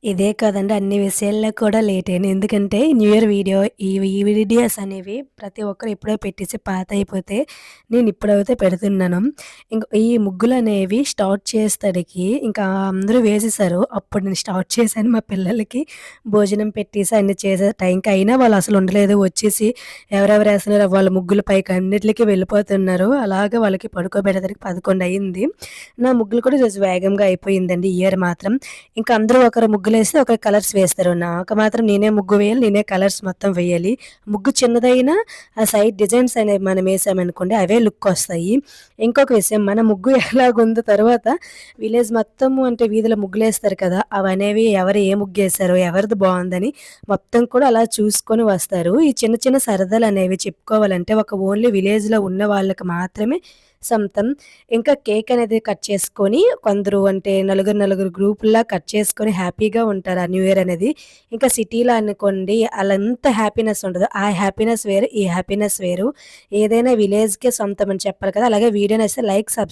ఇదే కాదండి అన్ని విషయాల్లో కూడా లేటేను. ఎందుకంటే న్యూ ఇయర్ ఈ వీడియోస్ అనేవి ప్రతి ఒక్కరు ఎప్పుడో పెట్టేసి పాతయిపోతే నేనిప్పుడైతే పెడుతున్నాను. ఈ ముగ్గులనేవి స్టార్ట్ చేసేతడికి ఇంకా అందరూ వేసేసారు. అప్పుడు నేను స్టార్ట్ చేశాను. మా పిల్లలకి భోజనం పెట్టేసి అన్ని చేసే టైంకి అయినా వాళ్ళసలు ఉండలేదు. వచ్చేసి ఎవరెవరేస్తున్నారో వాళ్ళ ముగ్గుల పైకి అన్నిట్లికి వెళ్ళిపోతున్నారు. అలాగా వాళ్ళకి పడుకోబెట్టేసరికి 11 అయింది. నా ముగ్గులు కూడా ఈరోజు వేగంగా అయిపోయిందండి ఈ ఇయర్ మాత్రం. ఇంకా అందరూ ఒకరు ముగ్గులేస్తే ఒకరు కలర్స్ వేస్తారు. నాకు మాత్రం నేనే ముగ్గు వేయాలి. నేనే కలర్స్ మొత్తం వేయాలి. ముగ్గు చిన్నదైనా ఆ సైడ్ డిజైన్స్ అనేవి మనం ఏసామనుకోండి అవే లుక్కొస్తాయి. ఇంకొక విషయం మన ముగ్గు ఎలాగుందో తర్వాత విలేజ్ మొత్తము అంటే వీధిలో ముగ్గులేస్తారు కదా! అవనేవి ఎవరు ఏ ముగ్గేశారో, ఎవరిది బావుందని మొత్తం కూడా అలా చూసుకొని వస్తారు. ఈ చిన్న చిన్న సరదాలనేవి చెప్పుకోవాలంటే ఒక ఓన్లీ విలేజ్‌లో ఉన్న వాళ్ళకి మాత్రమే సొంతం. ఇంకా కేక్ అనేది కట్ చేసుకొని కొందరు అంటే నలుగురు, నలుగురు గ్రూపుల్లా కట్ చేసుకొని హ్యాపీగా ఉంటారు ఆ న్యూ ఇయర్ అనేది. ఇంకా సిటీలో అనుకోండి ఆళ్ళ ఎంత హ్యాపీనెస్ ఉండదు. ఆ హ్యాపీనెస్ వేరు, ఈ హ్యాపీనెస్ వేరు. ఏదైనా విలేజ్‌కే సొంతం అని చెప్పాలి కదా! అలాగే వీడియో నచ్చితే లైక్,